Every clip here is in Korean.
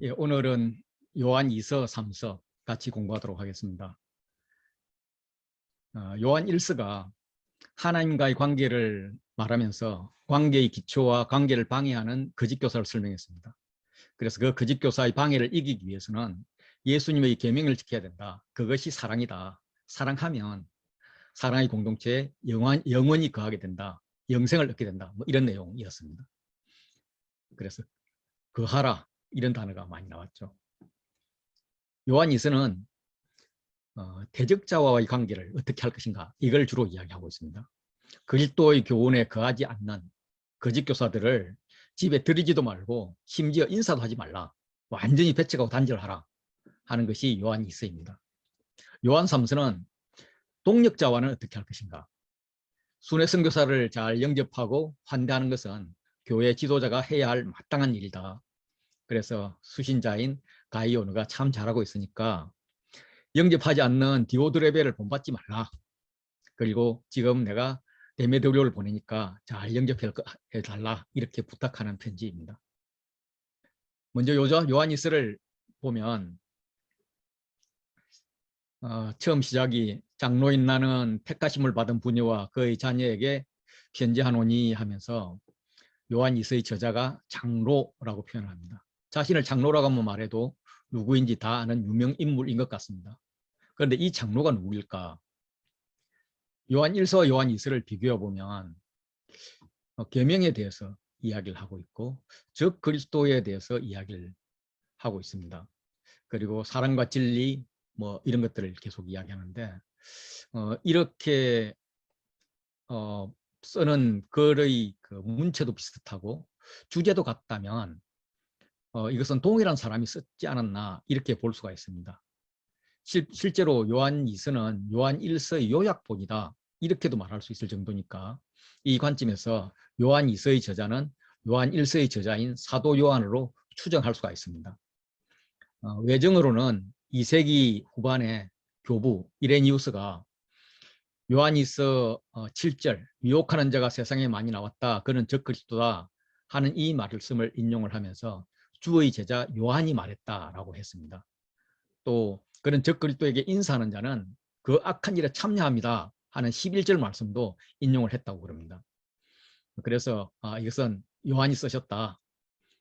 예, 오늘은 요한 2서, 3서 같이 공부하도록 하겠습니다. 요한 1서가 하나님과의 관계를 말하면서 관계의 기초와 관계를 방해하는 거짓교사를 설명했습니다. 그래서 그 거짓교사의 방해를 이기기 위해서는 예수님의 계명을 지켜야 된다. 그것이 사랑이다. 사랑하면 사랑의 공동체에 영원히 거하게 된다. 영생을 얻게 된다. 뭐 이런 내용이었습니다. 그래서 거하라 이런 단어가 많이 나왔죠. 요한 2서는 대적자와의 관계를 어떻게 할 것인가 이걸 주로 이야기하고 있습니다. 그리스도의 교훈에 거하지 않는 거짓 교사들을 집에 들이지도 말고 심지어 인사도 하지 말라. 완전히 배척하고 단절하라 하는 것이 요한 2서입니다. 요한 3서는 동력자와는 어떻게 할 것인가. 순회 선교사를 잘 영접하고 환대하는 것은 교회 지도자가 해야 할 마땅한 일이다. 그래서 수신자인 가이오느가 참 잘하고 있으니까 영접하지 않는 디오드레베를 본받지 말라. 그리고 지금 내가 데메드리오를 보내니까 잘 영접해달라 이렇게 부탁하는 편지입니다. 먼저 요한일서를 보면 처음 시작이 장로인 나는 택하심을 받은 부녀와 그의 자녀에게 편지하노니 하면서 요한일서의 저자가 장로라고 표현을 합니다. 자신을 장로라고 말해도 누구인지 다 아는 유명 인물인 것 같습니다. 그런데 이 장로가 누구일까? 요한 1서와 요한 2서를 비교해 보면 계명에 대해서 이야기를 하고 있고 즉 그리스도에 대해서 이야기를 하고 있습니다. 그리고 사랑과 진리 뭐 이런 것들을 계속 이야기하는데 이렇게 쓰는 글의 그 문체도 비슷하고 주제도 같다면 이것은 동일한 사람이 썼지 않았나 이렇게 볼 수가 있습니다. 실제로 요한 2서는 요한 1서의 요약본이다 이렇게도 말할 수 있을 정도니까 이 관점에서 요한 2서의 저자는 요한 1서의 저자인 사도 요한으로 추정할 수가 있습니다. 외정으로는 2세기 후반에 교부 이레니우스가 요한 2서 7절 유혹하는 자가 세상에 많이 나왔다. 그는 적그리스도다 하는 이 말씀을 인용을 하면서 주의 제자 요한이 말했다라고 했습니다. 또 그런 적그리스도에게 인사하는 자는 그 악한 일에 참여합니다 하는 11절 말씀도 인용을 했다고 그럽니다. 그래서 이것은 요한이 쓰셨다.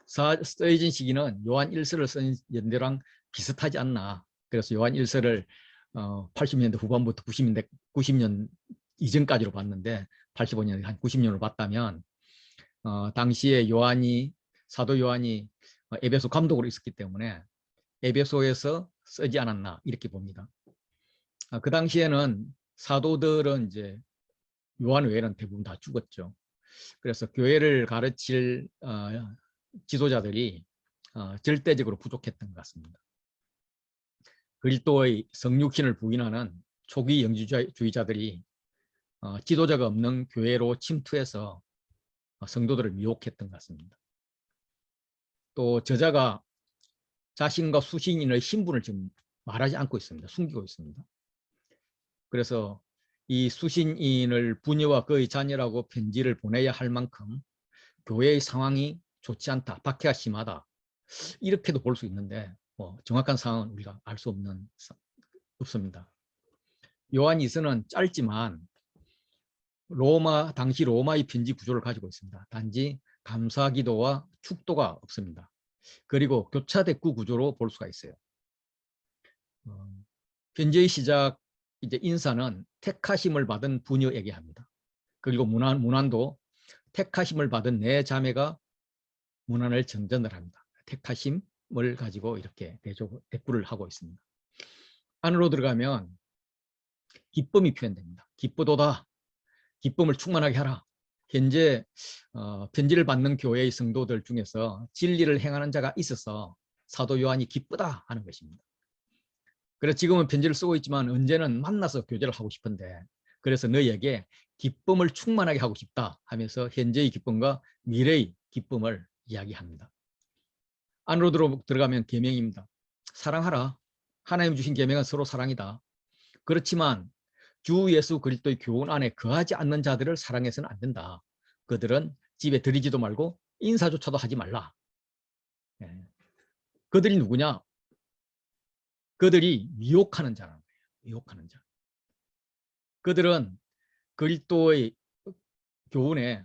쓰여진 시기는 요한 1서를 쓴 연대랑 비슷하지 않나. 그래서 요한 1서를 80년대 후반부터 90년 이전까지로 봤는데 85년 한 90년으로 봤다면 당시에 사도 요한이 에베소 감독으로 있었기 때문에 에베소에서 쓰지 않았나 이렇게 봅니다. 그 당시에는 사도들은 이제 요한 외에는 대부분 다 죽었죠. 그래서 교회를 가르칠 지도자들이 절대적으로 부족했던 것 같습니다. 그리스도의 성육신을 부인하는 초기 영주주의자들이 지도자가 없는 교회로 침투해서 성도들을 미혹했던 것 같습니다. 또 저자가 자신과 수신인의 신분을 지금 말하지 않고 있습니다. 숨기고 있습니다. 그래서 이 수신인을 부녀와 그의 자녀라고 편지를 보내야 할 만큼 교회의 상황이 좋지 않다, 박해가 심하다 이렇게도 볼 수 있는데 정확한 상황은 우리가 알 수 없습니다. 요한 2서는 짧지만 당시 로마의 편지 구조를 가지고 있습니다. 단지 감사기도와 축도가 없습니다. 그리고 교차대구 구조로 볼 수가 있어요. 편지의 시작 이제 인사는 택하심을 받은 부녀에게 합니다. 그리고 문안도 택하심을 받은 내 자매가 문안을 전전을 합니다. 택하심을 가지고 이렇게 대꾸를 하고 있습니다. 안으로 들어가면 기쁨이 표현됩니다. 기쁘도다. 기쁨을 충만하게 하라. 현재 편지를 받는 교회의 성도들 중에서 진리를 행하는 자가 있어서 사도 요한이 기쁘다 하는 것입니다. 그래서 지금은 편지를 쓰고 있지만 언제는 만나서 교제를 하고 싶은데 그래서 너희에게 기쁨을 충만하게 하고 싶다 하면서 현재의 기쁨과 미래의 기쁨을 이야기합니다. 안으로 들어가면 계명입니다. 사랑하라. 하나님 주신 계명은 서로 사랑이다. 그렇지만 주 예수 그리스도의 교훈 안에 거하지 않는 자들을 사랑해서는 안 된다. 그들은 집에 들이지도 말고 인사조차도 하지 말라. 그들이 누구냐? 그들이 미혹하는 자라는 거예요. 미혹하는 자. 그들은 그리스도의 교훈에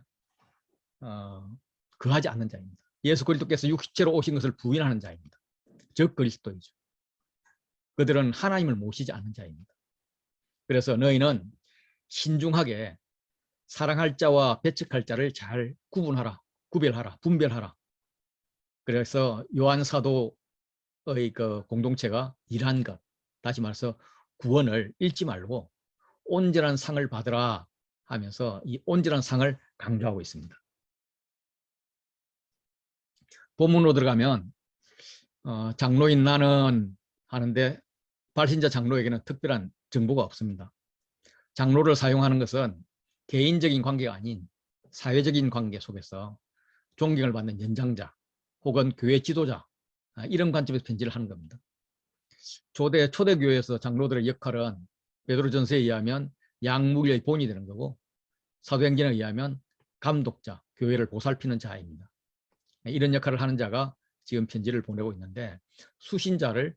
거하지 않는 자입니다. 예수 그리스도께서 육체로 오신 것을 부인하는 자입니다. 즉 그리스도이죠. 그들은 하나님을 모시지 않는 자입니다. 그래서 너희는 신중하게 사랑할 자와 배척할 자를 잘 구분하라, 구별하라, 분별하라. 그래서 요한 사도의 그 공동체가 일한 것, 다시 말해서 구원을 잃지 말고 온전한 상을 받으라 하면서 이 온전한 상을 강조하고 있습니다. 본문으로 들어가면 장로인 나는 하는데 발신자 장로에게는 특별한 정보가 없습니다. 장로를 사용하는 것은 개인적인 관계가 아닌 사회적인 관계 속에서 존경을 받는 연장자 혹은 교회 지도자, 이런 관점에서 편지를 하는 겁니다. 초대교회에서 장로들의 역할은 베드로전서에 의하면 양무리의 본이 되는 거고, 사도행전에 의하면 감독자, 교회를 보살피는 자입니다. 이런 역할을 하는 자가 지금 편지를 보내고 있는데, 수신자를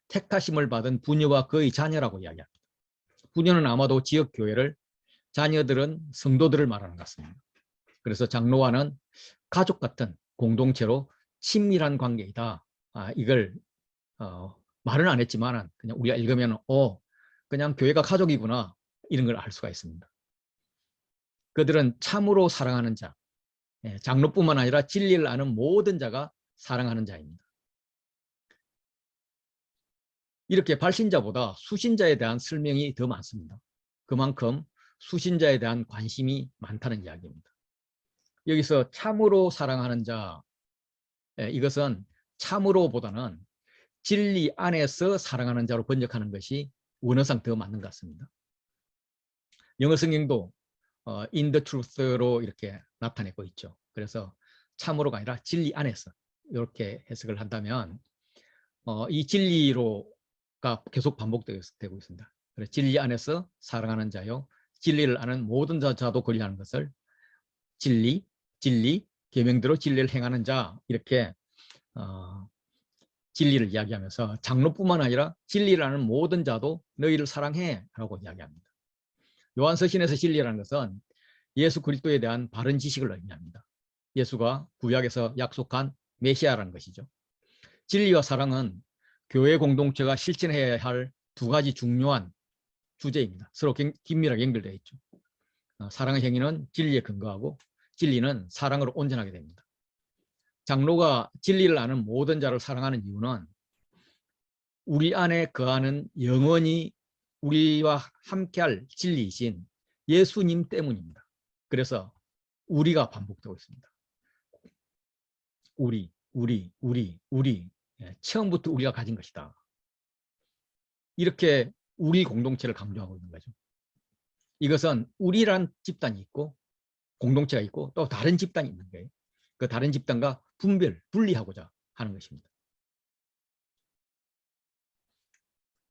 택하심을 받은 부녀와 그의 자녀라고 이야기합니다. 부녀는 아마도 지역 교회를, 자녀들은 성도들을 말하는 것 같습니다. 그래서 장로와는 가족 같은 공동체로 친밀한 관계이다. 이걸 말은 안 했지만 그냥 우리가 읽으면 그냥 교회가 가족이구나, 이런 걸 알 수가 있습니다. 그들은 참으로 사랑하는 자, 장로뿐만 아니라 진리를 아는 모든 자가 사랑하는 자입니다. 이렇게 발신자보다 수신자에 대한 설명이 더 많습니다. 그만큼 수신자에 대한 관심이 많다는 이야기입니다. 여기서 참으로 사랑하는 자, 이것은 참으로보다는 진리 안에서 사랑하는 자로 번역하는 것이 원어상 더 맞는 것 같습니다. 영어 성경도 in the truth로 이렇게 나타내고 있죠. 그래서 참으로가 아니라 진리 안에서, 이렇게 해석을 한다면 이 진리로가 계속 반복되고 있습니다. 그래서 진리 안에서 사랑하는 자요, 진리를 아는 모든 자도 권리하는 것을 진리, 계명대로 진리를 행하는 자, 이렇게 진리를 이야기하면서 장로뿐만 아니라 진리를 아는 모든 자도 너희를 사랑해 라고 이야기합니다. 요한서신에서 진리라는 것은 예수 그리스도에 대한 바른 지식을 의미합니다. 예수가 구약에서 약속한 메시아라는 것이죠. 진리와 사랑은 교회 공동체가 실천해야 할 두 가지 중요한 주제입니다. 서로 긴밀하게 연결되어 있죠. 사랑의 행위는 진리에 근거하고 진리는 사랑으로 온전하게 됩니다. 장로가 진리를 아는 모든 자를 사랑하는 이유는 우리 안에 거하는 영원히 우리와 함께할 진리이신 예수님 때문입니다. 그래서 우리가 반복되고 있습니다. 우리. 처음부터 우리가 가진 것이다. 이렇게 우리 공동체를 강조하고 있는 거죠. 이것은 우리란 집단이 있고 공동체가 있고 또 다른 집단이 있는 거예요. 그 다른 집단과 분리하고자 하는 것입니다.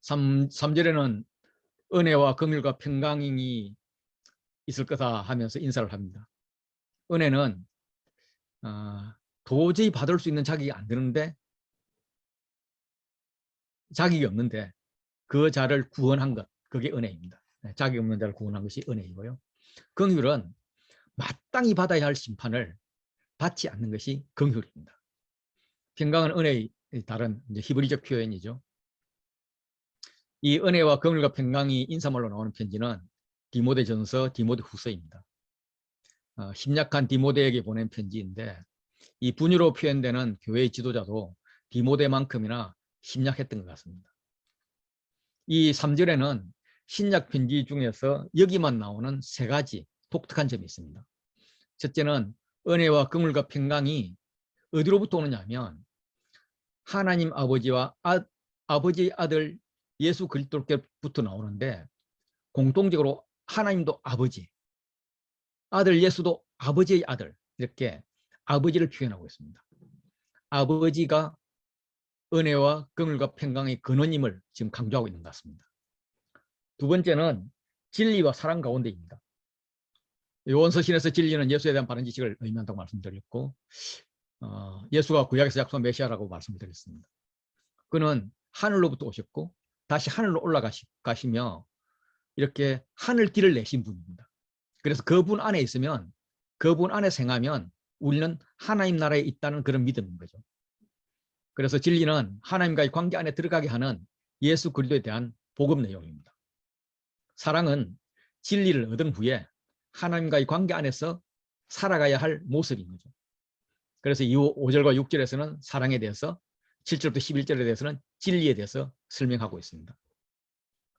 3절에는 은혜와 긍휼과 평강이 있을 거다 하면서 인사를 합니다. 은혜는 도저히 받을 수 있는 자격이 안 되는데, 자격이 없는데 그 자를 구원한 것, 그게 은혜입니다. 자격이 없는 자를 구원한 것이 은혜이고요. 긍휼은 마땅히 받아야 할 심판을 받지 않는 것이 긍휼입니다. 평강은 은혜의 다른 히브리적 표현이죠. 이 은혜와 긍휼과 평강이 인사말로 나오는 편지는 디모데전서, 디모데후서입니다. 심약한 디모데에게 보낸 편지인데, 이 분유로 표현되는 교회의 지도자도 디모데만큼이나 심약했던 것 같습니다. 이 3절에는 신약 편지 중에서 여기만 나오는 세 가지 독특한 점이 있습니다. 첫째는 은혜와 긍휼과 평강이 어디로부터 오느냐 하면 하나님 아버지와 아버지의 아들 예수 그리스도께부터 나오는데, 공통적으로 하나님도 아버지, 아들 예수도 아버지의 아들, 이렇게 아버지를 표현하고 있습니다. 아버지가 은혜와 긍휼과 평강의 근원임을 지금 강조하고 있는 것 같습니다. 두 번째는 진리와 사랑 가운데입니다. 요한서신에서 진리는 예수에 대한 바른 지식을 의미한다고 말씀드렸고, 예수가 구약에서 약속한 메시아라고 말씀드렸습니다. 그는 하늘로부터 오셨고 다시 하늘로 올라가시며 이렇게 하늘 길을 내신 분입니다. 그래서 그분 안에 있으면, 그분 안에 생하면 우리는 하나님 나라에 있다는 그런 믿음인 거죠. 그래서 진리는 하나님과의 관계 안에 들어가게 하는 예수 그리스도에 대한 복음 내용입니다. 사랑은 진리를 얻은 후에 하나님과의 관계 안에서 살아가야 할 모습인 거죠. 그래서 이후 5절과 6절에서는 사랑에 대해서, 7절부터 11절에 대해서는 진리에 대해서 설명하고 있습니다.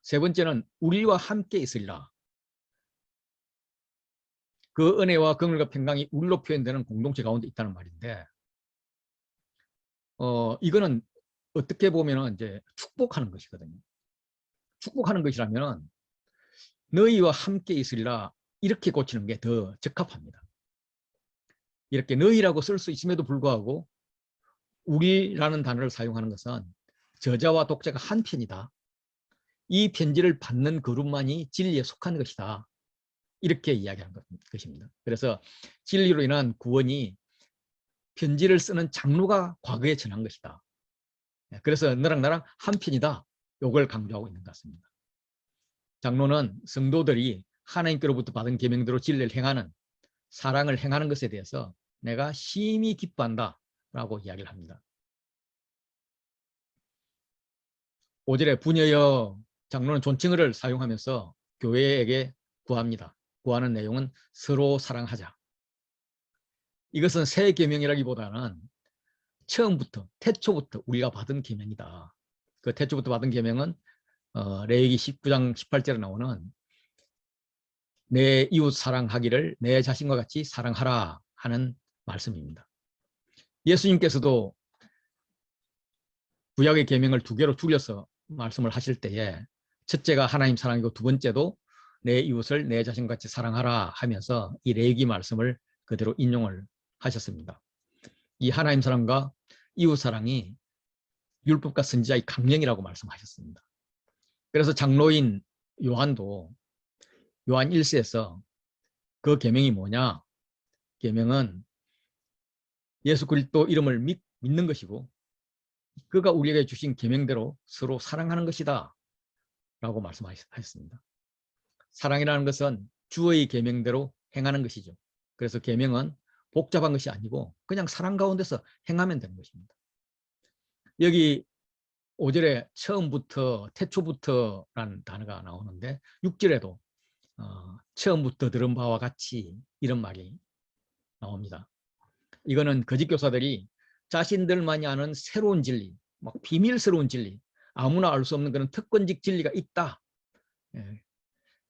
세 번째는 우리와 함께 있으리라. 그 은혜와 긍휼과 평강이 우리로 표현되는 공동체 가운데 있다는 말인데, 이거는 어떻게 보면 이제 축복하는 것이거든요. 축복하는 것이라면 너희와 함께 있으리라 이렇게 고치는 게 더 적합합니다. 이렇게 너희라고 쓸 수 있음에도 불구하고 우리라는 단어를 사용하는 것은 저자와 독자가 한 편이다. 이 편지를 받는 그룹만이 진리에 속한 것이다. 이렇게 이야기한 것입니다. 그래서 진리로 인한 구원이 편지를 쓰는 장로가 과거에 전한 것이다. 그래서 너랑 나랑 한 편이다. 이걸 강조하고 있는 것 같습니다. 장로는 성도들이 하나님께로부터 받은 계명대로 진리를 행하는, 사랑을 행하는 것에 대해서 내가 심히 기뻐한다 라고 이야기를 합니다. 5절에 부녀여, 장로는 존칭어를 사용하면서 교회에게 구합니다. 구하는 내용은 서로 사랑하자. 이것은 새 계명이라기보다는 처음부터, 태초부터 우리가 받은 계명이다. 그 태초부터 받은 계명은 레위기 19장 18절에 나오는 내 이웃 사랑하기를 내 자신과 같이 사랑하라 하는 말씀입니다. 예수님께서도 구약의 계명을 두 개로 줄여서 말씀을 하실 때에 첫째가 하나님 사랑이고 두 번째도 내 이웃을 내 자신과 같이 사랑하라 하면서 이 레위기 말씀을 그대로 인용을 하셨습니다. 이 하나님 사랑과 이웃 사랑이 율법과 선지자의 강령이라고 말씀하셨습니다. 그래서 장로인 요한도 요한 1세에서 그 계명이 뭐냐? 계명은 예수 그리스도 이름을 믿는 것이고 그가 우리에게 주신 계명대로 서로 사랑하는 것이다 라고 말씀하셨습니다. 사랑이라는 것은 주의 계명대로 행하는 것이죠. 그래서 계명은 복잡한 것이 아니고 그냥 사랑 가운데서 행하면 되는 것입니다. 여기 5절에 처음부터, 태초부터라는 단어가 나오는데 6절에도 처음부터 들은 바와 같이 이런 말이 나옵니다. 이거는 거짓 교사들이 자신들만이 아는 새로운 진리, 막 비밀스러운 진리, 아무나 알 수 없는 그런 특권적 진리가 있다.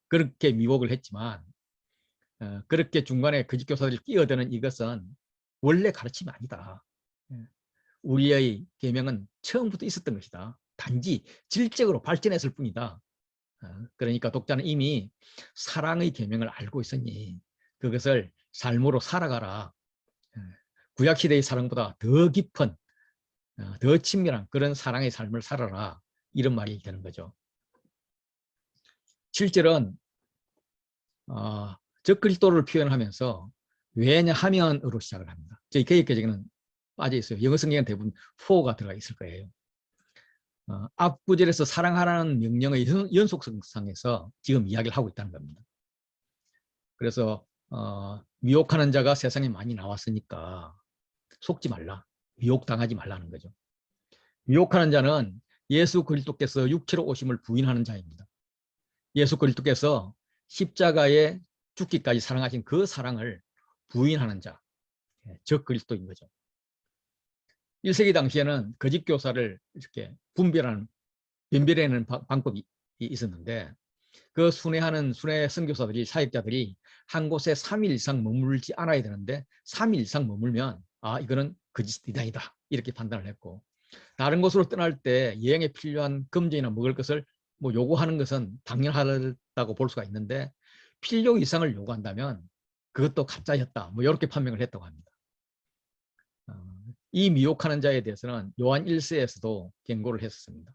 그렇게 미혹을 했지만 그렇게 중간에 거짓 교사들이 끼어드는 이것은 원래 가르침이 아니다. 우리의 계명은 처음부터 있었던 것이다. 단지 질적으로 발전했을 뿐이다. 그러니까 독자는 이미 사랑의 계명을 알고 있으니 그것을 삶으로 살아가라. 구약시대의 사랑보다 더 깊은, 더 친밀한 그런 사랑의 삶을 살아라. 이런 말이 되는 거죠. 7절은 적그리스도를 표현하면서 왜냐하면으로 시작을 합니다. 저희 개혁개정에는 빠져 있어요. 영어 성경은 대부분 for가 들어가 있을 거예요. 앞 구절에서 사랑하라는 명령의 연속성상에서 지금 이야기를 하고 있다는 겁니다. 그래서 미혹하는 자가 세상에 많이 나왔으니까 속지 말라. 미혹당하지 말라는 거죠. 미혹하는 자는 예수 그리스도께서 육체로 오심을 부인하는 자입니다. 예수 그리스도께서 십자가에 죽기까지 사랑하신 그 사랑을 부인하는 자, 적 그리스도인 거죠. 1세기 당시에는 거짓 교사를 이렇게 변별하는 방법이 있었는데 그 순회하는 순회 선교사들이, 사역자들이 한 곳에 3일 이상 머물지 않아야 되는데 3일 이상 머물면 이거는 거짓 이단이다 이렇게 판단을 했고, 다른 곳으로 떠날 때 여행에 필요한 금전이나 먹을 것을 뭐 요구하는 것은 당연하다고 볼 수가 있는데 필요 이상을 요구한다면 그것도 가짜였다, 뭐 이렇게 판명을 했다고 합니다. 이 미혹하는 자에 대해서는 요한 1세에서도 경고를 했었습니다.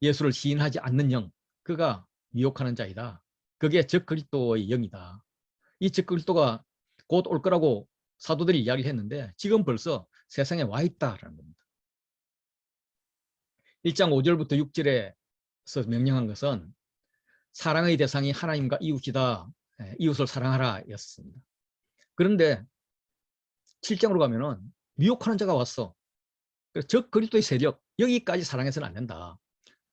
예수를 시인하지 않는 영, 그가 미혹하는 자이다. 그게 적그리스도의 영이다. 이 적그리스도가 곧 올 거라고 사도들이 이야기를 했는데 지금 벌써 세상에 와 있다라는 겁니다. 1장 5절부터 6절에서 명령한 것은 사랑의 대상이 하나님과 이웃이다. 이웃을 사랑하라 였습니다. 그런데 7장으로 가면은 미혹하는 자가 왔어. 그래서 적 그리스도의 세력 여기까지 사랑해서는 안 된다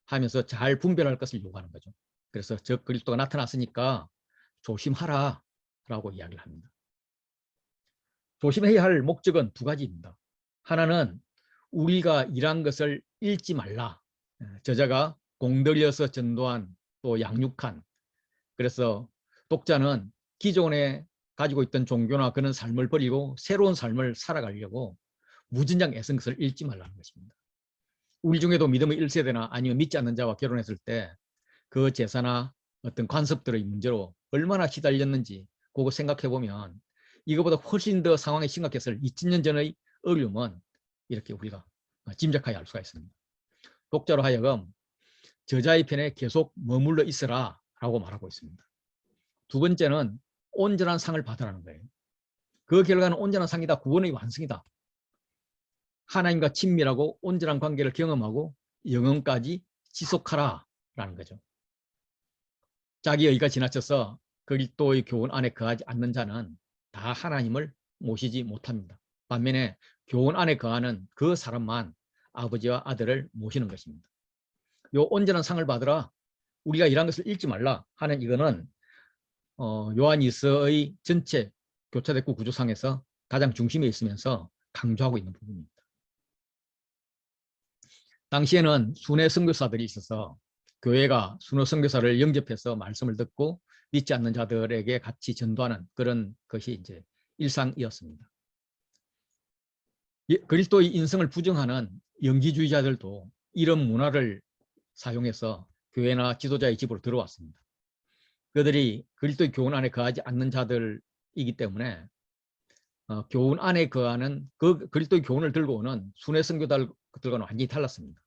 하면서 잘 분별할 것을 요구하는 거죠. 그래서 적 그리스도가 나타났으니까 조심하라 라고 이야기를 합니다. 조심해야 할 목적은 두 가지입니다. 하나는 우리가 일한 것을 잃지 말라. 저자가 공들여서 전도한 또 양육한, 그래서 독자는 기존에 가지고 있던 종교나 그런 삶을 버리고 새로운 삶을 살아가려고 무진장 애쓴 것을 잃지 말라는 것입니다. 우리 중에도 믿음의 1세대나 아니면 믿지 않는 자와 결혼했을 때 그 제사나 어떤 관습들의 문제로 얼마나 시달렸는지 그거 생각해 보면 이거보다 훨씬 더 상황이 심각했을 2000년 전의 어려움은 이렇게 우리가 짐작하여 알 수가 있습니다. 독자로 하여금 저자의 편에 계속 머물러 있으라 라고 말하고 있습니다. 두 번째는 온전한 상을 받으라는 거예요. 그 결과는 온전한 상이다. 구원의 완성이다. 하나님과 친밀하고 온전한 관계를 경험하고 영원까지 지속하라 라는 거죠. 자기 의가 지나쳐서 그리스도의 교훈 안에 거하지 않는 자는 다 하나님을 모시지 못합니다. 반면에 교훈 안에 거하는 그 사람만 아버지와 아들을 모시는 것입니다. 요 온전한 상을 받으라, 우리가 이런 것을 잃지 말라 하는 이거는 요한 일서의 전체 교차대구 구조상에서 가장 중심에 있으면서 강조하고 있는 부분입니다. 당시에는 순회 선교사들이 있어서 교회가 순회 선교사를 영접해서 말씀을 듣고 믿지 않는 자들에게 같이 전도하는 그런 것이 이제 일상이었습니다. 그리스도의 인성을 부정하는 영지주의자들도 이런 문화를 사용해서 교회나 지도자의 집으로 들어왔습니다. 그들이 그리스도의 교훈 안에 거하지 않는 자들이기 때문에 교훈 안에 거하는 그 그리스도의 교훈을 들고 오는 순회 선교사들과는 완전히 달랐습니다.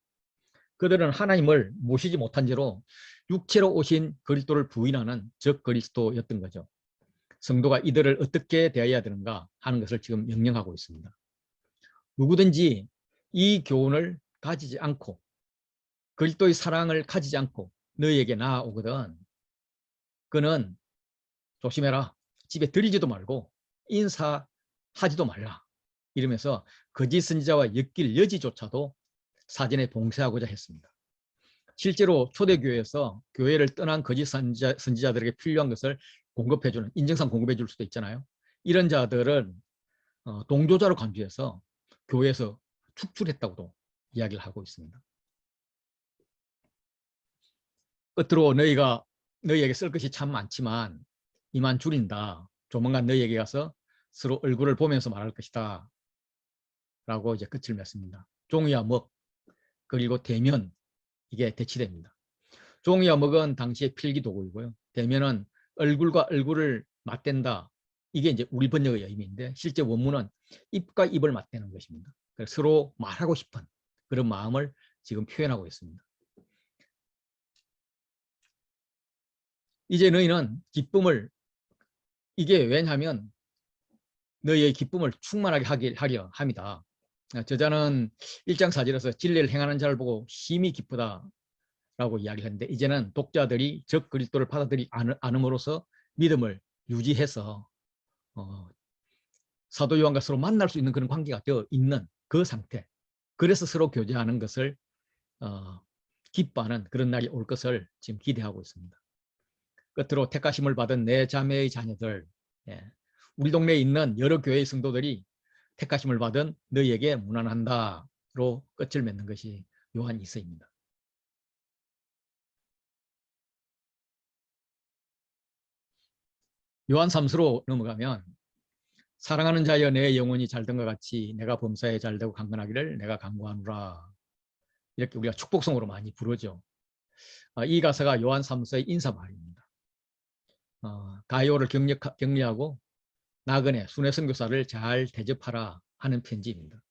그들은 하나님을 모시지 못한 채로 육체로 오신 그리스도를 부인하는 적 그리스도였던 거죠. 성도가 이들을 어떻게 대해야 되는가 하는 것을 지금 명령하고 있습니다. 누구든지 이 교훈을 가지지 않고 그리스도의 사랑을 가지지 않고 너희에게 나아오거든 그는 조심해라. 집에 들이지도 말고 인사하지도 말라. 이러면서 거짓 선지자와 엮일 여지조차도 사전에 봉쇄하고자 했습니다. 실제로 초대교회에서 교회를 떠난 거짓 선지자들에게 필요한 것을 공급해주는, 인증상 공급해줄 수도 있잖아요. 이런 자들은 동조자로 간주해서 교회에서 축출했다고도 이야기를 하고 있습니다. 끝으로 너희에게 쓸 것이 참 많지만 이만 줄인다. 조만간 너희에게 가서 서로 얼굴을 보면서 말할 것이다. 라고 이제 끝을 맺습니다. 종이와 먹 그리고 대면, 이게 대치됩니다. 종이와 먹은 당시의 필기도구이고요. 대면은 얼굴과 얼굴을 맞댄다. 이게 이제 우리 번역의 의미인데 실제 원문은 입과 입을 맞대는 것입니다. 그래서 서로 말하고 싶은 그런 마음을 지금 표현하고 있습니다. 이제 너희는 기쁨을, 이게 왜냐하면 너희의 기쁨을 충만하게 하려 합니다. 저자는 1장 4절에서 진리를 행하는 자를 보고 심히 기쁘다 라고 이야기를 했는데 이제는 독자들이 적 그리스도를 받아들이지 않음으로써 믿음을 유지해서 사도 요한과 서로 만날 수 있는 그런 관계가 되어 있는 그 상태, 그래서 서로 교제하는 것을 기뻐하는 그런 날이 올 것을 지금 기대하고 있습니다. 끝으로 택하심을 받은 내 자매의 자녀들, 우리 동네에 있는 여러 교회의 성도들이 택하심을 받은 너희에게 문안한다로 끝을 맺는 것이 요한 2서입니다. 요한 3서로 넘어가면 사랑하는 자여 내 영혼이 잘된것 같이 내가 범사에 잘되고 강건하기를 내가 간구하노라. 이렇게 우리가 축복성으로 많이 부르죠. 이 가사가 요한 3서의 인사말입니다. 가요를 격려하고 나그네 순회 선교사를 잘 대접하라 하는 편지입니다.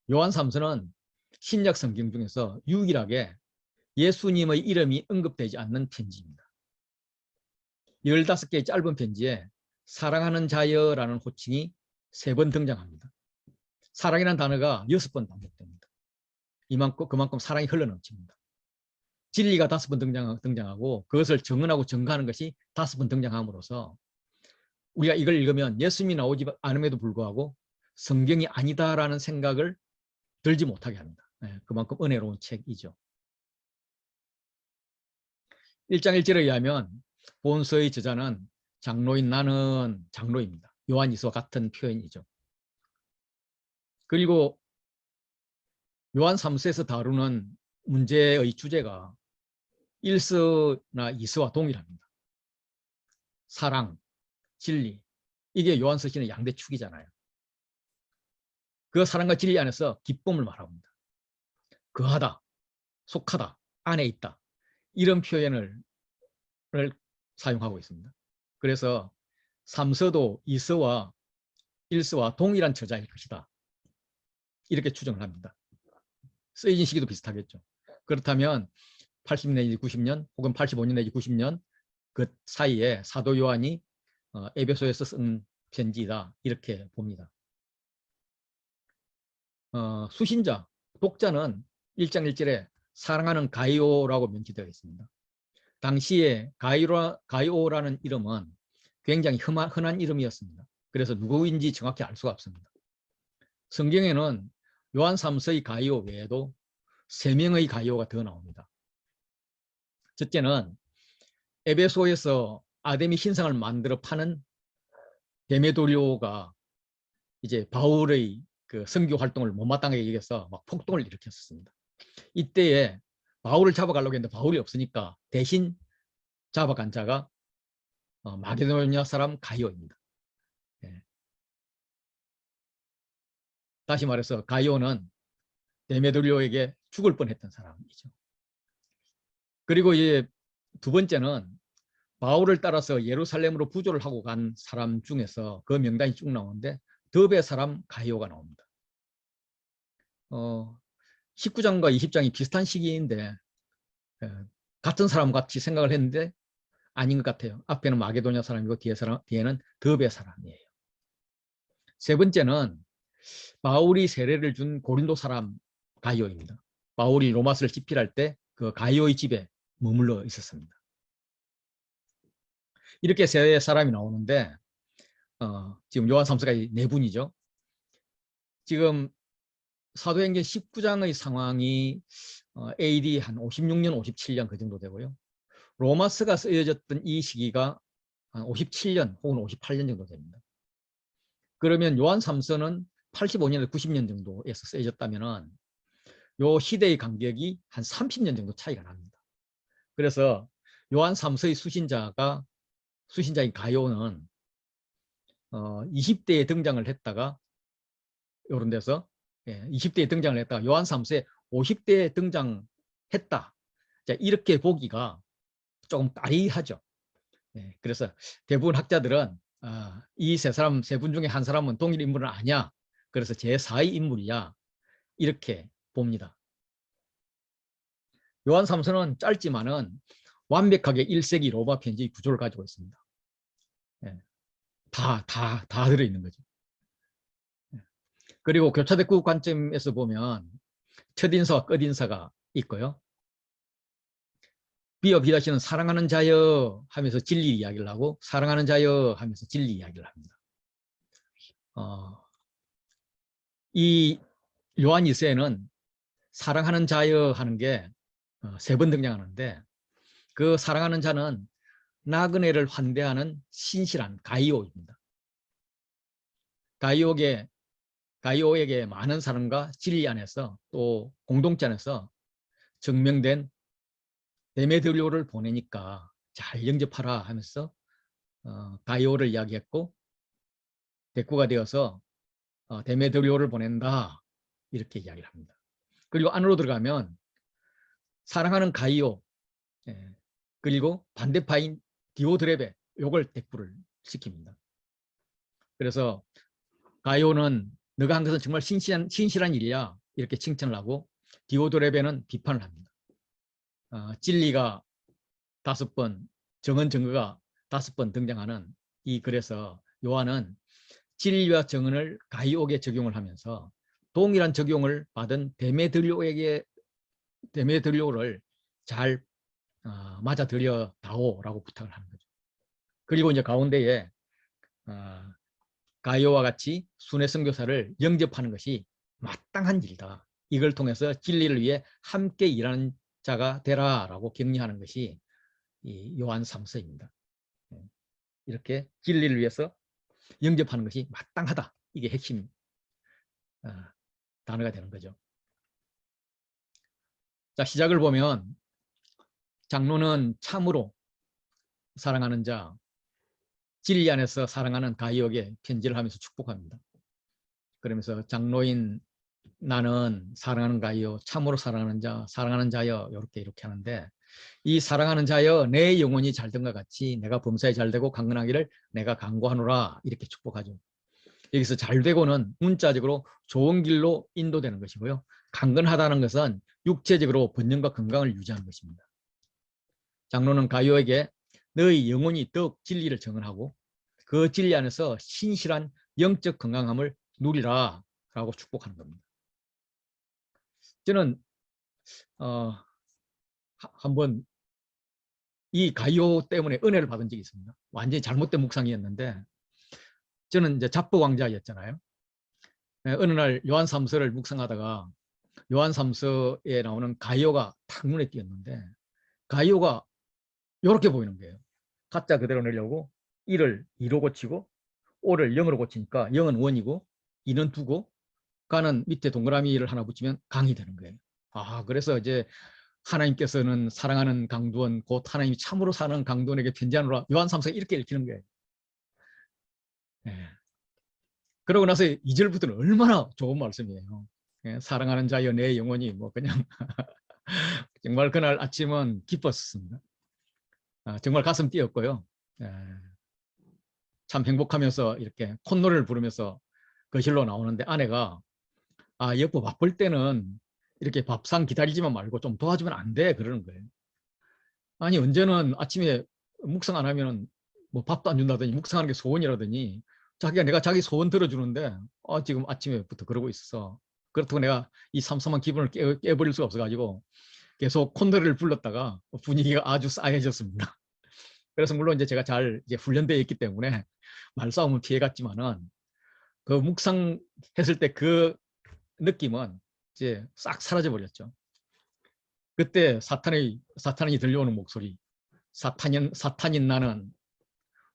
요한 3서는 신약 성경 중에서 유일하게 예수님의 이름이 언급되지 않는 편지입니다. 15개의 짧은 편지에 사랑하는 자여라는 호칭이 3번 등장합니다. 사랑이라는 단어가 6번 반복됩니다. 그만큼 사랑이 흘러넘칩니다. 진리가 5번 등장하고 그것을 정언하고 증거하는 것이 5번 등장함으로써 우리가 이걸 읽으면 예수님이 나오지 않음에도 불구하고 성경이 아니다라는 생각을 들지 못하게 합니다. 그만큼 은혜로운 책이죠. 1장 1절에 의하면 본서의 저자는 장로인 나는 장로입니다. 요한이서와 같은 표현이죠. 그리고 요한 3서에서 다루는 문제의 주제가 1서나 2서와 동일합니다. 사랑, 진리, 이게 요한서신의 양대 축이잖아요. 그 사랑과 진리 안에서 기쁨을 말합니다. 거하다, 속하다, 안에 있다, 이런 표현을 사용하고 있습니다. 그래서 3서도 2서와 1서와 동일한 저자일 것이다, 이렇게 추정을 합니다. 쓰여진 시기도 비슷하겠죠. 그렇다면 80년 내지 90년 혹은 85년 내지 90년 그 사이에 사도 요한이 에베소에서 쓴 편지이다, 이렇게 봅니다. 수신자, 독자는 1장 1절에 사랑하는 가이오라고 명기되어 있습니다. 당시에 가이오라는 이름은 굉장히 흔한 이름이었습니다. 그래서 누구인지 정확히 알 수가 없습니다. 성경에는 요한 3서의 가이오 외에도 3명의 가이오가 더 나옵니다. 첫째는 에베소에서 아데미 신상을 만들어 파는 데메도리오가 이제 바울의 그 선교 활동을 못마땅하게 여겨서 막 폭동을 일으켰습니다. 이때에 바울을 잡아가려고 했는데 바울이 없으니까 대신 잡아간 자가 마게도니아 사람 가이오입니다. 예. 다시 말해서 가이오는 데메도리오에게 죽을 뻔했던 사람이죠. 그리고 이제 두 번째는 바울을 따라서 예루살렘으로 부조를 하고 간 사람 중에서 그 명단이 쭉 나오는데 더베 사람 가이오가 나옵니다. 19장과 20장이 비슷한 시기인데 같은 사람 같이 생각을 했는데 아닌 것 같아요. 앞에는 마게도냐 사람이고 뒤에는 더베 사람이에요. 세 번째는 바울이 세례를 준 고린도 사람 가이오입니다. 바울이 로마서를 집필할 때 그 가이오의 집에 머물러 있었습니다. 이렇게 세 사람이 나오는데 지금 요한 3서가 네 분이죠. 지금 사도행전 19장의 상황이 AD 한 56년, 57년 그 정도 되고요. 로마서가 쓰여졌던 이 시기가 한 57년 혹은 58년 정도 됩니다. 그러면 요한 3서는 85년에서 90년 정도에서 쓰여졌다면 요 시대의 간격이 한 30년 정도 차이가 납니다. 그래서 요한 3서의 수신자인 가이오는 20대에 등장을 했다가 이런 데서 20대에 등장을 했다가 요한 3서에 50대에 등장했다. 자, 이렇게 보기가 조금 까리하죠. 그래서 대부분 학자들은 이 세 분 중에 한 사람은 동일 인물은 아니야. 그래서 제4의 인물이야. 이렇게 봅니다. 요한 3서는 짧지만은 완벽하게 1세기 로마 편지 구조를 가지고 있습니다. 다 들어있는 거죠. 그리고 교차대국 관점에서 보면 첫인사와 끝인사가 있고요. 비어 비다시는 사랑하는 자여 하면서 진리 이야기를 하고 사랑하는 자여 하면서 진리 이야기를 합니다. 이 요한 2세는 사랑하는 자여 하는 게 3번 등장하는데 그 사랑하는 자는 나그네를 환대하는 신실한 가이오입니다. 가이오에게 많은 사람과 진리 안에서 또 공동체 안에서 증명된 데메드리오를 보내니까 잘 영접하라 하면서 가이오를 이야기했고 대꾸가 되어서 데메드리오를 보낸다, 이렇게 이야기를 합니다. 그리고 안으로 들어가면 사랑하는 가이오, 그리고 반대파인 디오드레베, 요걸 대꾸를 시킵니다. 그래서 가이오는 너가 한 것은 정말 신실한 일이야, 이렇게 칭찬을 하고 디오드레베는 비판을 합니다. 진리가 5번, 정언 증거가 5번 등장하는 이 글에서 요한은 진리와 정언을 가이오에게 적용을 하면서 동일한 적용을 받은 데메드리오를 잘 맞아들여 다오라고 부탁을 하는 거죠. 그리고 이제 가운데에 가이오와 같이 순회 선교사를 영접하는 것이 마땅한 일이다. 이걸 통해서 진리를 위해 함께 일하는 자가 되라라고 격려하는 것이 이 요한 3서입니다. 이렇게 진리를 위해서 영접하는 것이 마땅하다. 이게 핵심 단어가 되는 거죠. 자, 시작을 보면 장로는 참으로 사랑하는 자, 진리 안에서 사랑하는 가이오에게 편지를 하면서 축복합니다. 그러면서 장로인 나는 사랑하는 가이오, 참으로 사랑하는 자, 사랑하는 자여 이렇게 하는데 이 사랑하는 자여 내 영혼이 잘된과 같이 내가 범사에 잘되고 강건하기를 내가 간구하노라 이렇게 축복하죠. 여기서 잘되고는 문자적으로 좋은 길로 인도되는 것이고요. 강건하다는 것은 육체적으로 번영과 건강을 유지하는 것입니다. 장로는 가이오에게 너의 영혼이 더욱 진리를 정언하고 그 진리 안에서 신실한 영적 건강함을 누리라 라고 축복하는 겁니다. 저는 한번 이 가이오 때문에 은혜를 받은 적이 있습니다. 완전히 잘못된 묵상이었는데 저는 이제 잡부 왕자였잖아요. 어느 날 요한 3서를 묵상하다가 요한 3서에 나오는 가이오가 탁 눈에 띄었는데 가이오가 이렇게 보이는 거예요. 가짜 그대로 내려고 1을 2로 고치고 O를 0으로 고치니까 0은 1이고 2는 2고 가는 밑에 동그라미를 하나 붙이면 강이 되는 거예요. 그래서 이제 하나님께서는 사랑하는 강두원 곧 하나님이 참으로 사는 강두원에게 편지하노라 요한 3서가 이렇게 읽히는 거예요. 네. 그러고 나서 2절부터는 얼마나 좋은 말씀이에요. 예, 사랑하는 자여 내 영혼이 뭐 그냥 정말 그날 아침은 기뻤습니다. 정말 가슴 뛰었고요. 예, 참 행복하면서 이렇게 콧노래를 부르면서 거실로 나오는데 아내가 여보 바쁠 때는 이렇게 밥상 기다리지만 말고 좀 도와주면 안 돼 그러는 거예요. 아니 언제는 아침에 묵상 안 하면 뭐 밥도 안 준다더니 묵상하는 게 소원이라더니 내가 자기 소원 들어주는데 지금 아침에부터 그러고 있어. 그렇다고 내가 이 삼삼한 기분을 깨버릴 수가 없어가지고 계속 콘도를 불렀다가 분위기가 아주 싸해졌습니다. 그래서 물론 이제 제가 잘 이제 훈련되어 있기 때문에 말싸움은 피해갔지만은 그 묵상했을 때 그 느낌은 이제 싹 사라져 버렸죠. 그때 사탄이 들려오는 목소리, 사탄인 나는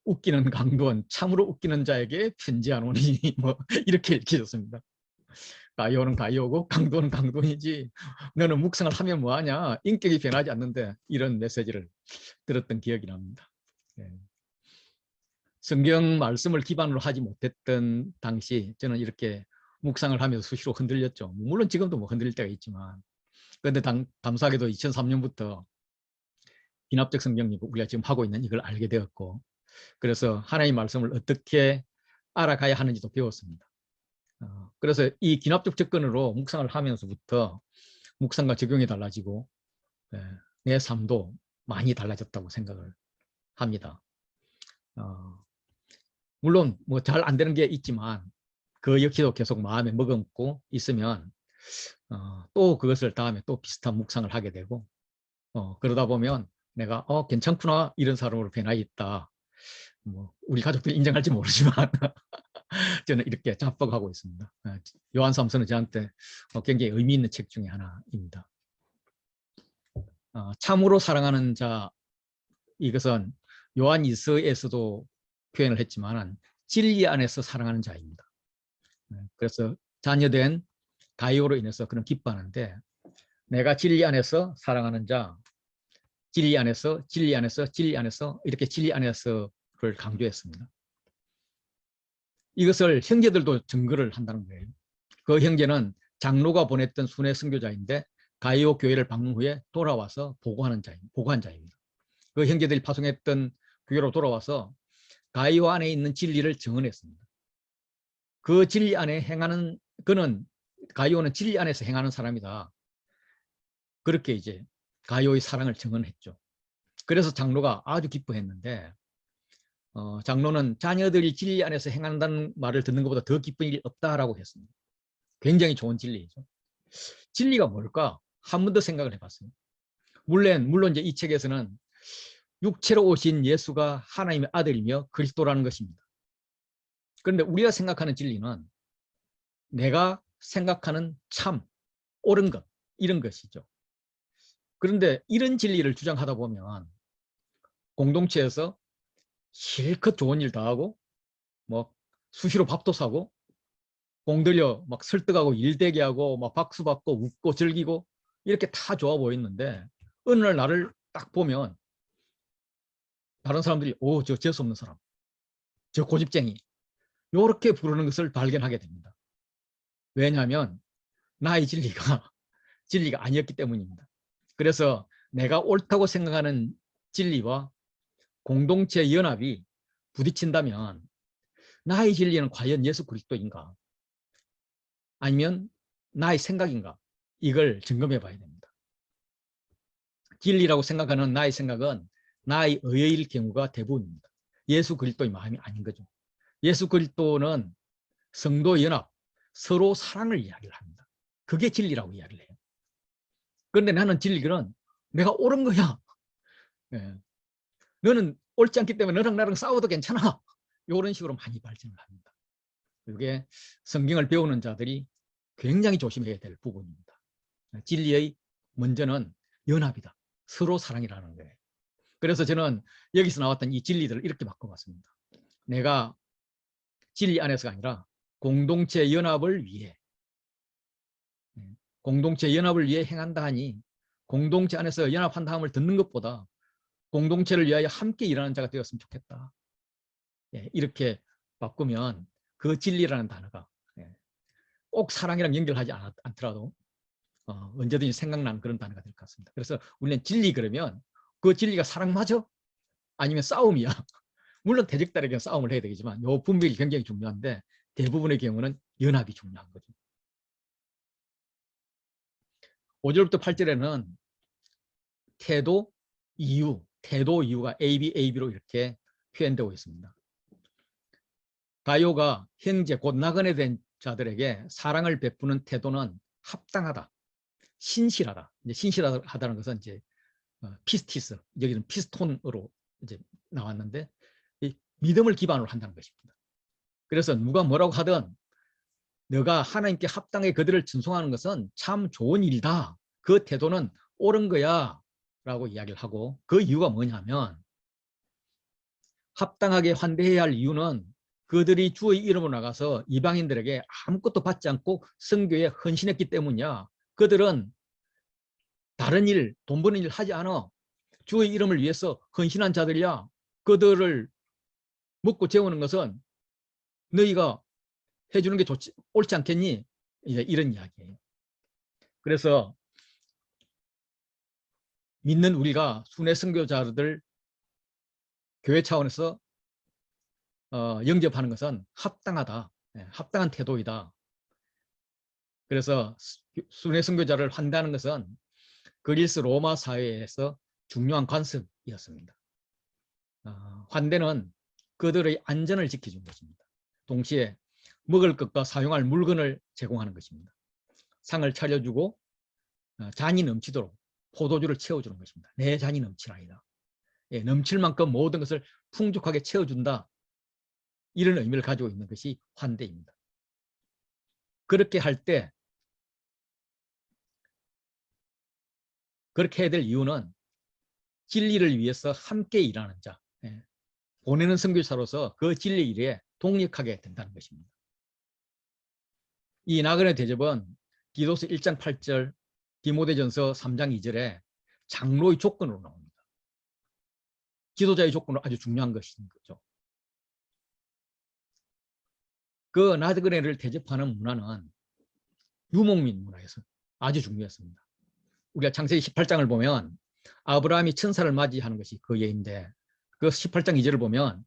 웃기는 강도원, 참으로 웃기는 자에게 편지하노니 뭐 이렇게 읽혀졌습니다. 가이오는 가이오고 강도는 강도이지 너는 묵상을 하면 뭐하냐, 인격이 변하지 않는데 이런 메시지를 들었던 기억이 납니다. 예. 성경 말씀을 기반으로 하지 못했던 당시 저는 이렇게 묵상을 하면서 수시로 흔들렸죠. 물론 지금도 뭐 흔들릴 때가 있지만 그런데 감사하게도 2003년부터 기납적 성경이 우리가 지금 하고 있는 이걸 알게 되었고 그래서 하나님의 말씀을 어떻게 알아가야 하는지도 배웠습니다. 그래서 이 기납적 접근으로 묵상을 하면서부터 묵상과 적용이 달라지고 내 삶도 많이 달라졌다고 생각을 합니다. 물론 뭐 잘 안 되는 게 있지만 그 역시도 계속 마음에 머금고 있으면 또 그것을 다음에 또 비슷한 묵상을 하게 되고 그러다 보면 내가 괜찮구나 이런 사람으로 변화 있다. 뭐 우리 가족들이 인정할지 모르지만 저는 이렇게 잡아가고 있습니다. 요한 3서는 저한테 굉장히 의미 있는 책 중에 하나입니다. 참으로 사랑하는 자, 이것은 요한 2서에서도 표현을 했지만 진리 안에서 사랑하는 자입니다. 그래서 자녀된 가이오로 인해서 그런 기뻐하는데 내가 진리 안에서 사랑하는 자, 진리 안에서 이렇게 진리 안에서를 강조했습니다. 이것을 형제들도 증거를 한다는 거예요. 그 형제는 장로가 보냈던 순회 선교자인데 가이오 교회를 방문 후에 돌아와서 보고한 자입니다. 그 형제들이 파송했던 교회로 돌아와서 가이오 안에 있는 진리를 증언했습니다. 그 진리 안에 행하는 가이오는 진리 안에서 행하는 사람이다. 그렇게 이제 가이오의 사랑을 증언했죠. 그래서 장로가 아주 기뻐했는데 장로는 자녀들이 진리 안에서 행한다는 말을 듣는 것보다 더 기쁜 일이 없다라고 했습니다. 굉장히 좋은 진리죠. 진리가 뭘까? 한 번 더 생각을 해봤어요. 물론 이제 이 책에서는 육체로 오신 예수가 하나님의 아들이며 그리스도라는 것입니다. 그런데 우리가 생각하는 진리는 내가 생각하는 참, 옳은 것, 이런 것이죠. 그런데 이런 진리를 주장하다 보면 공동체에서 실컷 좋은 일 다 하고 뭐 수시로 밥도 사고 공들여 막 설득하고 일대게 하고 막 박수 받고 웃고 즐기고 이렇게 다 좋아 보이는데 어느 날 나를 딱 보면 다른 사람들이 저 재수 없는 사람, 저 고집쟁이 이렇게 부르는 것을 발견하게 됩니다. 왜냐하면 나의 진리가 진리가 아니었기 때문입니다. 그래서 내가 옳다고 생각하는 진리와 공동체 연합이 부딪힌다면 나의 진리는 과연 예수 그리스도인가? 아니면 나의 생각인가? 이걸 점검해 봐야 됩니다. 진리라고 생각하는 나의 생각은 나의 의의일 경우가 대부분입니다. 예수 그리스도의 마음이 아닌 거죠. 예수 그리스도는 성도 연합, 서로 사랑을 이야기를 합니다. 그게 진리라고 이야기를 해요. 그런데 나는 진리는 내가 옳은 거야. 예. 너는 옳지 않기 때문에 너랑 나랑 싸워도 괜찮아. 이런 식으로 많이 발전을 합니다. 이게 성경을 배우는 자들이 굉장히 조심해야 될 부분입니다. 진리의 먼저는 연합이다. 서로 사랑이라는 거예요. 그래서 저는 여기서 나왔던 이 진리들을 이렇게 바꿔봤습니다. 내가 진리 안에서가 아니라 공동체 연합을 위해 행한다 하니 공동체 안에서 연합한다 함을 듣는 것보다 공동체를 위하여 함께 일하는 자가 되었으면 좋겠다. 이렇게 바꾸면 그 진리라는 단어가 꼭 사랑이랑 연결하지 않더라도 언제든지 생각나는 그런 단어가 될 것 같습니다. 그래서 우리는 진리 그러면 그 진리가 사랑 맞아? 아니면 싸움이야? 물론 대적들에게 싸움을 해야 되겠지만 이 분별이 굉장히 중요한데 대부분의 경우는 연합이 중요한 거죠. 5절부터 8절에는 태도, 이유가 AB로 이렇게 표현되고 있습니다. 가요가 형제 곧 나그네 된 자들에게 사랑을 베푸는 태도는 합당하다, 신실하다. 이제 신실하다는 것은 이제 피스티스, 여기는 피스톤으로 이제 나왔는데 이 믿음을 기반으로 한다는 것입니다. 그래서 누가 뭐라고 하든 너가 하나님께 합당하게 그들을 찬송하는 것은 참 좋은 일이다. 그 태도는 옳은 거야 라고 이야기를 하고 그 이유가 뭐냐면 합당하게 환대해야 할 이유는 그들이 주의 이름으로 나가서 이방인들에게 아무것도 받지 않고 선교에 헌신했기 때문이야. 그들은 다른 일, 돈 버는 일 하지 않아. 주의 이름을 위해서 헌신한 자들이야. 그들을 먹고 재우는 것은 너희가 해주는 게 옳지 않겠니? 이제 이런 이야기예요. 그래서 믿는 우리가 순회 선교자들 교회 차원에서 영접하는 것은 합당하다. 합당한 태도이다. 그래서 순회 선교자를 환대하는 것은 그리스 로마 사회에서 중요한 관습이었습니다. 환대는 그들의 안전을 지켜준 것입니다. 동시에 먹을 것과 사용할 물건을 제공하는 것입니다. 상을 차려주고 잔이 넘치도록 포도주를 채워주는 것입니다. 내 잔이 넘치나이다. 넘칠 만큼 모든 것을 풍족하게 채워준다. 이런 의미를 가지고 있는 것이 환대입니다. 그렇게 할 때 그렇게 해야 될 이유는 진리를 위해서 함께 일하는 자, 보내는 선교사로서 그 진리 일에 동력하게 된다는 것입니다. 이 나그네 대접은 디도서 1장 8절, 디모데전서 3장 2절에 장로의 조건으로 나옵니다. 지도자의 조건으로 아주 중요한 것인 거죠. 그 나그네를 대접하는 문화는 유목민 문화에서 아주 중요했습니다. 우리가 창세기 18장을 보면 아브라함이 천사를 맞이하는 것이 그 예인데 그 18장 2절을 보면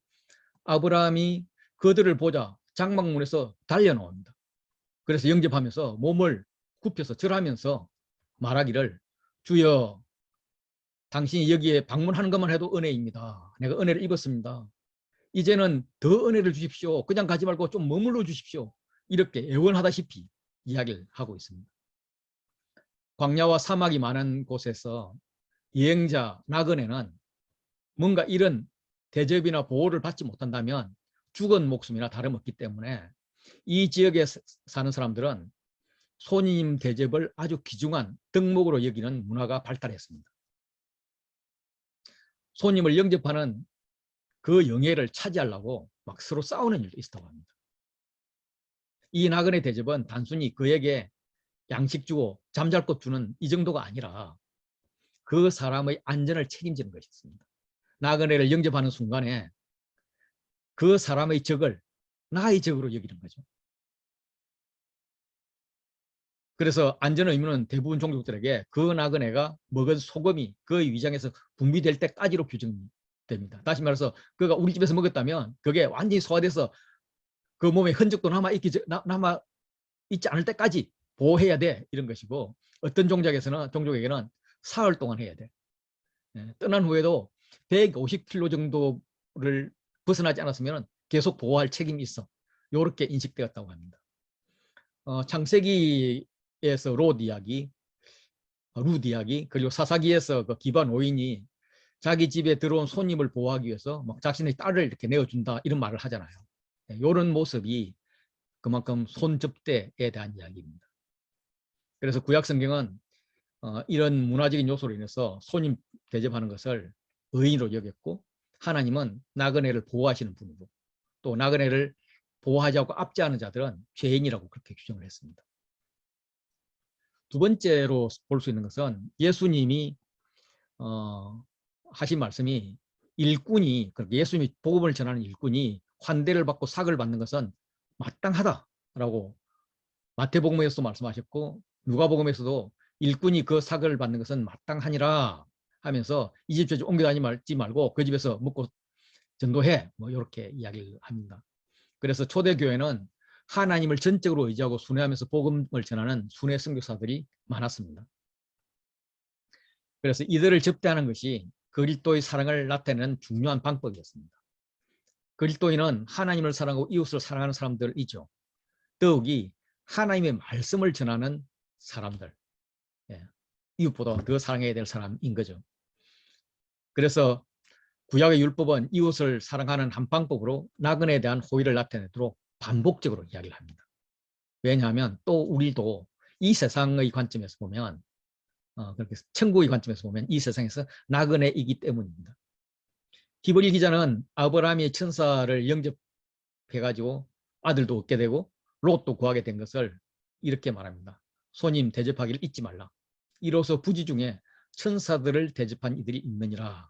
아브라함이 그들을 보자 장막문에서 달려나옵니다. 그래서 영접하면서 몸을 굽혀서 절하면서 말하기를 주여 당신이 여기에 방문하는 것만 해도 은혜입니다. 내가 은혜를 입었습니다. 이제는 더 은혜를 주십시오. 그냥 가지 말고 좀 머물러 주십시오. 이렇게 애원하다시피 이야기를 하고 있습니다. 광야와 사막이 많은 곳에서 여행자 나그네는 뭔가 이런 대접이나 보호를 받지 못한다면 죽은 목숨이나 다름없기 때문에 이 지역에 사는 사람들은 손님 대접을 아주 귀중한 덕목으로 여기는 문화가 발달했습니다. 손님을 영접하는 그 영예를 차지하려고 막 서로 싸우는 일도 있었다고 합니다. 이 나그네 대접은 단순히 그에게 양식 주고 잠잘 곳 주는 이 정도가 아니라 그 사람의 안전을 책임지는 것이었습니다. 나그네를 영접하는 순간에 그 사람의 적을 나의 적으로 여기는 거죠. 그래서 안전 의무는 대부분 종족들에게 그 나그네가 먹은 소금이 그의 위장에서 분비될 때까지로 규정됩니다. 다시 말해서 그가 우리 집에서 먹었다면 그게 완전히 소화돼서 그 몸에 흔적도 남아 있지 않을 때까지 보호해야 돼, 이런 것이고, 어떤 종족에게는 사흘 동안 해야 돼. 떠난 후에도 150km 정도를 벗어나지 않았으면 계속 보호할 책임이 있어. 이렇게 인식되었다고 합니다. 창세기에서 룻 이야기, 그리고 사사기에서 그 기반 오인이 자기 집에 들어온 손님을 보호하기 위해서 막 자신의 딸을 이렇게 내어준다, 이런 말을 하잖아요. 이런 모습이 그만큼 손접대에 대한 이야기입니다. 그래서 구약 성경은 이런 문화적인 요소로 인해서 손님 대접하는 것을 의인으로 여겼고, 하나님은 나그네를 보호하시는 분이고, 또 나그네를 보호하지 않고 압제하는 자들은 죄인이라고 그렇게 규정을 했습니다. 두 번째로 볼 수 있는 것은 예수님이 하신 말씀이 예수님이 복음을 전하는 일꾼이 환대를 받고 삭을 받는 것은 마땅하다라고 마태복음에서도 말씀하셨고, 누가복음에서도 일꾼이 그 삭을 받는 것은 마땅하니라 하면서 이 집 저 집 옮겨다니지 말고 그 집에서 먹고 전도해, 뭐 이렇게 이야기를 합니다. 그래서 초대교회는 하나님을 전적으로 의지하고 순회하면서 복음을 전하는 순회 선교사들이 많았습니다. 그래서 이들을 접대하는 것이 그리스도의 사랑을 나타내는 중요한 방법이었습니다. 그리스도인은 하나님을 사랑하고 이웃을 사랑하는 사람들이죠. 더욱이 하나님의 말씀을 전하는 사람들, 이웃보다 더 사랑해야 될 사람인 거죠. 그래서 구약의 율법은 이웃을 사랑하는 한 방법으로 나그네에 대한 호의를 나타내도록 반복적으로 이야기를 합니다. 왜냐하면 또 우리도 이 세상의 관점에서 보면, 그렇게 천국의 관점에서 보면 이 세상에서 나그네이기 때문입니다. 히브리 기자는 아브라함이 천사를 영접해가지고 아들도 얻게 되고 롯도 구하게 된 것을 이렇게 말합니다. 손님 대접하기를 잊지 말라. 이로써 부지 중에 천사들을 대접한 이들이 있느니라.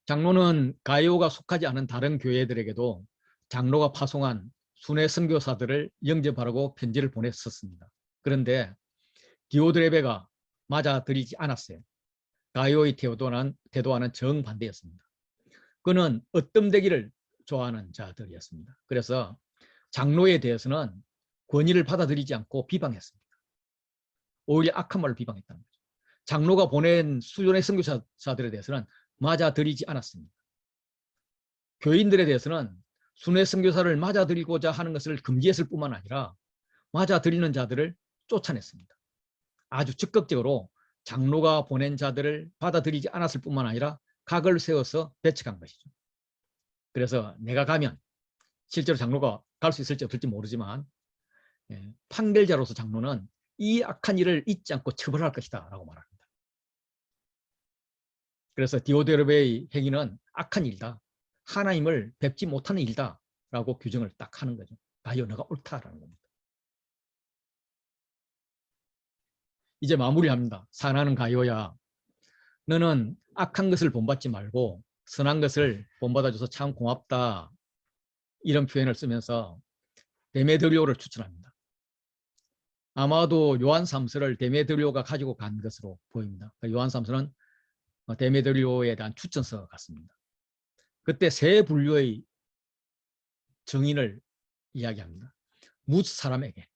장로는 가이오가 속하지 않은 다른 교회들에게도 장로가 파송한 순회 선교사들을 영접하라고 편지를 보냈었습니다. 그런데 디오드레베가 맞아들이지 않았어요. 가이오의 태도와는 정반대였습니다. 그는 어뜸되기를 좋아하는 자들이었습니다. 그래서 장로에 대해서는 권위를 받아들이지 않고 비방했습니다. 오히려 악한 말로 비방했다는 거죠. 장로가 보낸 수련의 선교사들에 대해서는 맞아들이지 않았습니다. 교인들에 대해서는 순회 선교사를 맞아들이고자 하는 것을 금지했을 뿐만 아니라 맞아들이는 자들을 쫓아냈습니다. 아주 적극적으로 장로가 보낸 자들을 받아들이지 않았을 뿐만 아니라 각을 세워서 배척한 것이죠. 그래서 내가 가면 실제로 장로가 갈 수 있을지 없을지 모르지만 판결자로서 장로는 이 악한 일을 잊지 않고 처벌할 것이다 라고 말합니다. 그래서 디오드레베의 행위는 악한 일이다, 하나님을 뵙지 못하는 일이다 라고 규정을 딱 하는 거죠. 가이오, 너가 옳다라는 겁니다. 이제 마무리합니다. 사랑하는 가이오야, 너는 악한 것을 본받지 말고 선한 것을 본받아줘서 참 고맙다, 이런 표현을 쓰면서 데메드리오를 추천합니다. 아마도 요한 3서를 데메드리오가 가지고 간 것으로 보입니다. 요한 3서는 데메드리오에 대한 추천서 같습니다. 그때 세 분류의 증인을 이야기합니다. 무스 사람에게,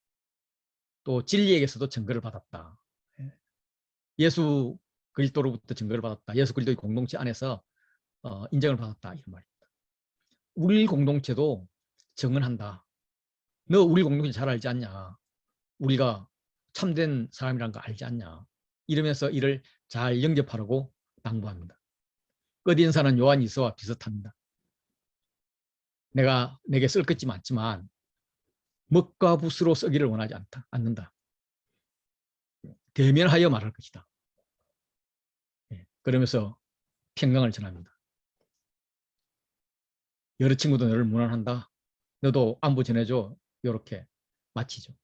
또 진리에게서도 증거를 받았다. 예수 그리스도로부터 증거를 받았다. 예수 그리스도의 공동체 안에서 인정을 받았다, 이런 말입니다. 우리 공동체도 증언한다. 너 우리 공동체 잘 알지 않냐? 우리가 참된 사람이란 거 알지 않냐? 이러면서 이를 잘 영접하라고 당부합니다. 끝인사는 요한 이서와 비슷합니다. 내게 쓸 것이 많지만 먹과 붓으로 쓰기를 원하지 않는다. 대면하여 말할 것이다. 그러면서 평강을 전합니다. 여러 친구도 너를 무난한다. 너도 안부 전해줘. 이렇게 마치죠.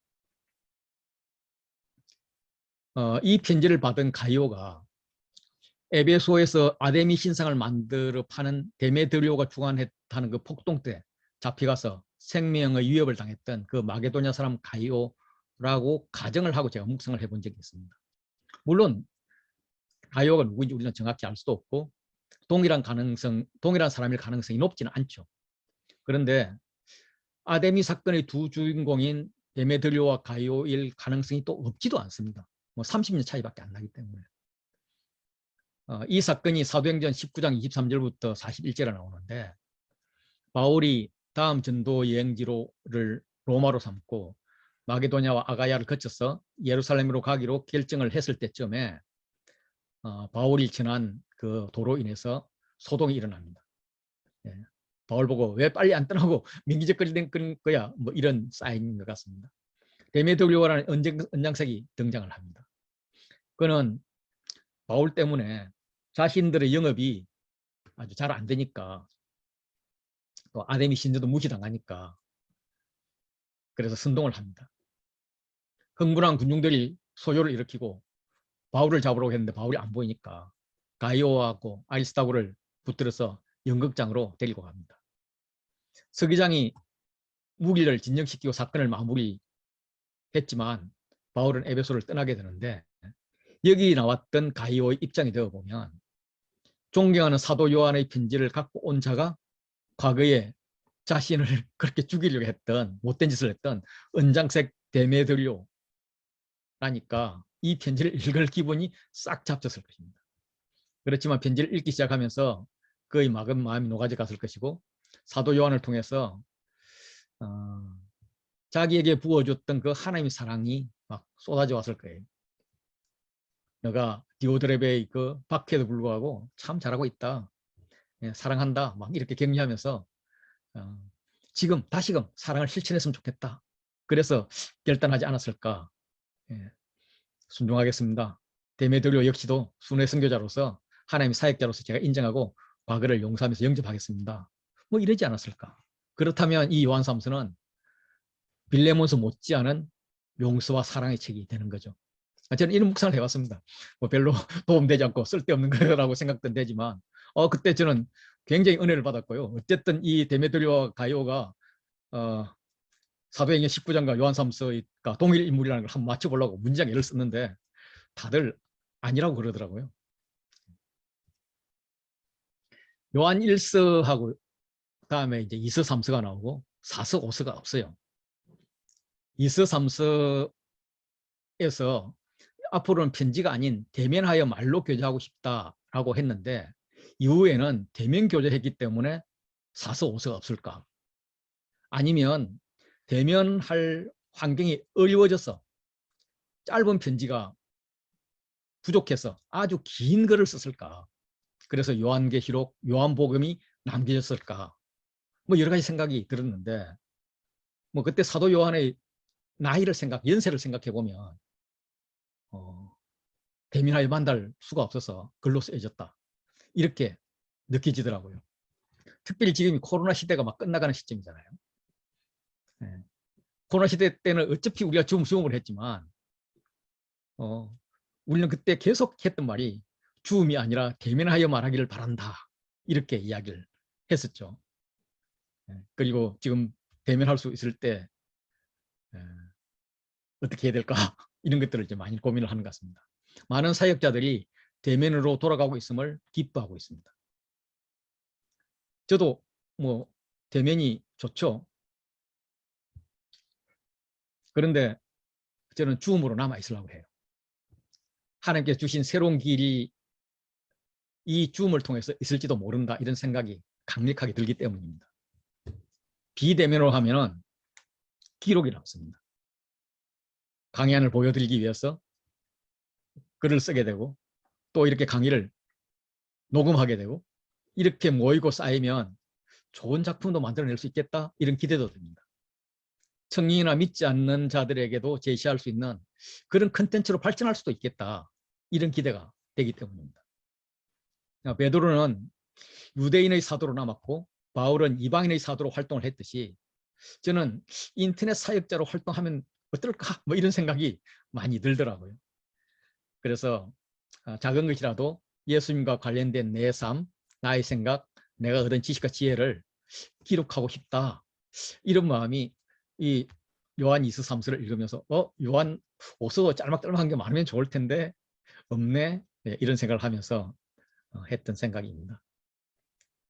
이 편지를 받은 가이오가 에베소에서 아데미 신상을 만들어 파는 데메드리오가 주관했다는 그 폭동 때 잡혀가서 생명의 위협을 당했던 그 마게도냐 사람 가이오라고 가정을 하고 제가 묵상을 해본 적이 있습니다. 물론 가이오가 누구인지 우리는 정확히 알 수도 없고 동일한 사람일 가능성이 높지는 않죠. 그런데 아데미 사건의 두 주인공인 데메드리오와 가이오일 가능성이 또 없지도 않습니다. 뭐 30년 차이밖에 안 나기 때문에. 이 사건이 사도행전 19장 23절부터 41절에 나오는데 바울이 다음 전도 여행지를 로마로 삼고 마게도냐와 아가야를 거쳐서 예루살렘으로 가기로 결정을 했을 때쯤에 바울이 지난 그 도로 인해서 소동이 일어납니다. 예. 바울 보고 왜 빨리 안 떠나고 민기적거리는 거야, 뭐 이런 사인인 것 같습니다. 데메드리오라는 은장색이 등장을 합니다. 그는 바울 때문에 자신들의 영업이 아주 잘 안 되니까 또 아데미 신전도 무시당하니까 그래서 선동을 합니다. 흥분한 군중들이 소요를 일으키고 바울을 잡으려고 했는데 바울이 안 보이니까 가이오하고 아리스타고를 붙들어서 연극장으로 데리고 갑니다. 서기장이 무기를 진정시키고 사건을 마무리했지만 바울은 에베소를 떠나게 되는데 여기 나왔던 가이오의 입장이 되어보면 존경하는 사도 요한의 편지를 갖고 온 자가 과거에 자신을 그렇게 죽이려고 했던 못된 짓을 했던 은장색 데메드리오라니까 이 편지를 읽을 기분이 싹 잡혔을 것입니다. 그렇지만 편지를 읽기 시작하면서 그의 막은 마음이 녹아져 갔을 것이고 사도 요한을 통해서 자기에게 부어줬던 그 하나님의 사랑이 막 쏟아져 왔을 거예요. 너가 디오드레베의 그 박해도 불구하고 참 잘하고 있다. 사랑한다. 막 이렇게 격려하면서 지금 다시금 사랑을 실천했으면 좋겠다. 그래서 결단하지 않았을까. 순종하겠습니다. 데메드리오 역시도 순회 선교자로서 하나님의 사역자로서 제가 인정하고 과거를 용서하면서 영접하겠습니다. 뭐 이러지 않았을까. 그렇다면 이 요한 삼서는 빌레몬서 못지않은 용서와 사랑의 책이 되는 거죠. 저는 이런 묵상을 해왔습니다. 뭐 별로 도움되지 않고 쓸데없는 거라고 생각도 되지만 그때 저는 굉장히 은혜를 받았고요. 어쨌든 이 데메드리오와 가이오가 사도행전 19장과 요한 3서가 동일 인물이라는 걸 한번 맞춰보려고 문장 예를 썼는데 다들 아니라고 그러더라고요. 요한 1서하고 다음에 이제 2서 3서가 나오고 4서 5서가 없어요. 2서 3서에서 앞으로는 편지가 아닌 대면하여 말로 교제하고 싶다라고 했는데 이후에는 대면 교제했기 때문에 4서 5서가 없을까? 아니면 대면할 환경이 어려워져서 짧은 편지가 부족해서 아주 긴 글을 썼을까? 그래서 요한계시록, 요한복음이 남겨졌을까? 뭐 여러 가지 생각이 들었는데 뭐 그때 사도 요한의 연세를 생각해 보면 대면하여 만날 수가 없어서 글로 쓰여졌다. 이렇게 느껴지더라고요. 특별히 지금 코로나 시대가 막 끝나가는 시점이잖아요. 네. 코로나 시대 때는 어차피 우리가 줌을 했지만 우리는 그때 계속 했던 말이 줌이 아니라 대면하여 말하기를 바란다. 이렇게 이야기를 했었죠. 그리고 지금 대면할 수 있을 때 어떻게 해야 될까? 이런 것들을 이제 많이 고민을 하는 것 같습니다. 많은 사역자들이 대면으로 돌아가고 있음을 기뻐하고 있습니다. 저도 뭐 대면이 좋죠. 그런데 저는 줌으로 남아 있으려고 해요. 하나님께서 주신 새로운 길이 이 줌을 통해서 있을지도 모른다 이런 생각이 강력하게 들기 때문입니다. 비대면으로 하면은 기록이 남습니다. 강의안을 보여드리기 위해서 글을 쓰게 되고 또 이렇게 강의를 녹음하게 되고 이렇게 모이고 쌓이면 좋은 작품도 만들어낼 수 있겠다 이런 기대도 듭니다. 청년이나 믿지 않는 자들에게도 제시할 수 있는 그런 컨텐츠로 발전할 수도 있겠다 이런 기대가 되기 때문입니다. 베드로는 유대인의 사도로 남았고 바울은 이방인의 사도로 활동을 했듯이 저는 인터넷 사역자로 활동하면 어떨까 뭐 이런 생각이 많이 들더라고요. 그래서 작은 것이라도 예수님과 관련된 내 삶, 나의 생각, 내가 얻은 지식과 지혜를 기록하고 싶다. 이런 마음이 이 요한 2서3서를 읽으면서 요한 5서 짤막짤막한 게 많으면 좋을 텐데 없네. 네, 이런 생각을 하면서 했던 생각입니다.